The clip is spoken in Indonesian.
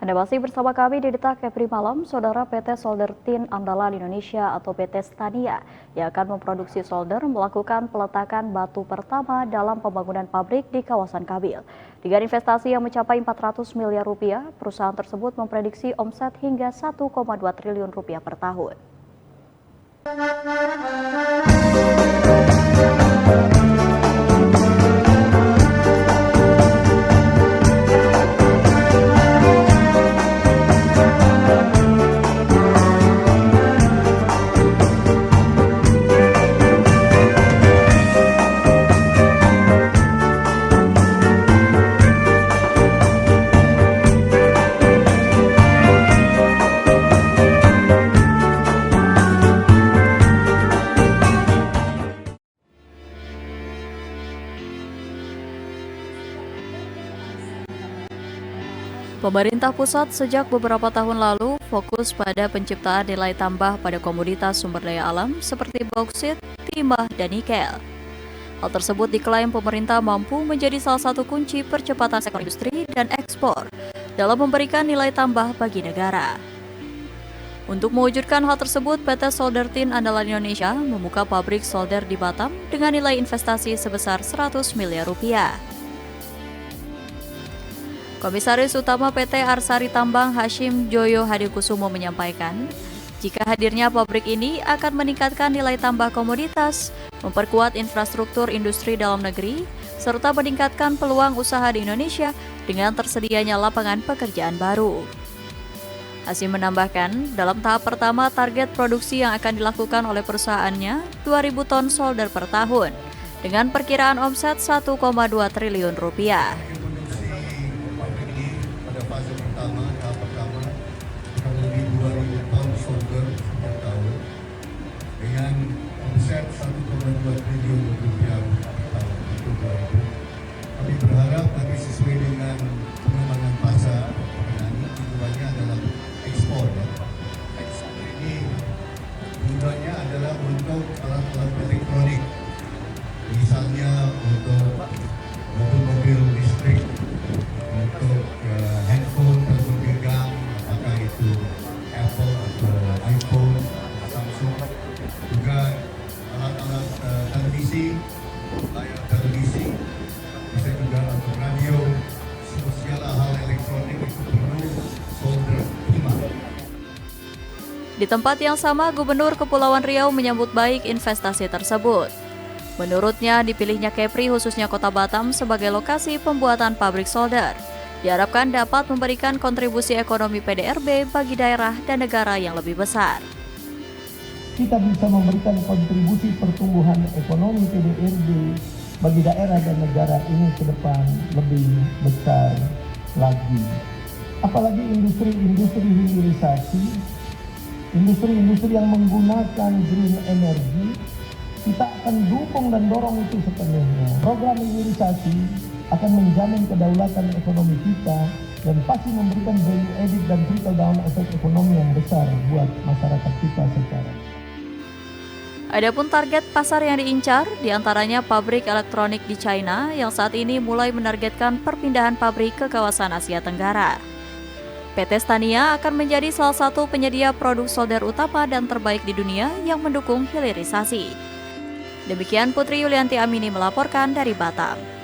Anda masih bersama kami di Detak Kepri Malam, Saudara. PT Solder Tin Andalan Indonesia atau PT Stania yang akan memproduksi solder melakukan peletakan batu pertama dalam pembangunan pabrik di kawasan Kabil. Dengan investasi yang mencapai 400 miliar rupiah, perusahaan tersebut memprediksi omset hingga 1,2 triliun rupiah per tahun. Pemerintah pusat sejak beberapa tahun lalu fokus pada penciptaan nilai tambah pada komoditas sumber daya alam seperti bauksit, timah, dan nikel. Hal tersebut diklaim pemerintah mampu menjadi salah satu kunci percepatan sektor industri dan ekspor dalam memberikan nilai tambah bagi negara. Untuk mewujudkan hal tersebut, PT Solder Tin Andalan Indonesia membuka pabrik solder di Batam dengan nilai investasi sebesar 100 miliar rupiah. Komisaris Utama PT Arsari Tambang Hashim Joyo Hadikusumo menyampaikan, jika hadirnya pabrik ini akan meningkatkan nilai tambah komoditas, memperkuat infrastruktur industri dalam negeri, serta meningkatkan peluang usaha di Indonesia dengan tersedianya lapangan pekerjaan baru. Hashim menambahkan, dalam tahap pertama target produksi yang akan dilakukan oleh perusahaannya 2.000 ton solder per tahun, dengan perkiraan omset 1,2 triliun rupiah. Fase pertama, tahap pertama, kurang lebih 2.000 ton solder per tahun dengan omset 1,2 triliun rupiah per tahun untuk 2000. Kami berharap nanti sesuai dengan pengembangan pasar, tujuannya adalah ekspor. Ekspor ini tujuannya adalah untuk alat-alat elektronik, misalnya untuk mobil listrik, untuk handphone ataupun genggam, apakah itu Apple atau iPhone, Samsung, juga alat-alat televisi, layar televisi, bisa juga untuk radio, segala hal elektronik itu perlu solder timah. Di tempat yang sama, Gubernur Kepulauan Riau menyambut baik investasi tersebut. Menurutnya, dipilihnya Kepri khususnya Kota Batam sebagai lokasi pembuatan pabrik solder diharapkan dapat memberikan kontribusi ekonomi PDRB bagi daerah dan negara yang lebih besar. Kita bisa memberikan kontribusi pertumbuhan ekonomi PDRB bagi daerah dan negara ini ke depan lebih besar lagi. Apalagi industri hilirisasi, industri yang menggunakan green energy, kita akan dukung dan dorong itu sepenuhnya. Program hilirisasi akan menjamin kedaulatan ekonomi kita dan pasti memberikan value added dan trickle down efek ekonomi yang besar buat masyarakat kita secara. Adapun target pasar yang diincar, diantaranya pabrik elektronik di China yang saat ini mulai menargetkan perpindahan pabrik ke kawasan Asia Tenggara. PT Stania akan menjadi salah satu penyedia produk solder utama dan terbaik di dunia yang mendukung hilirisasi. Demikian Putri Yulianti Amini melaporkan dari Batam.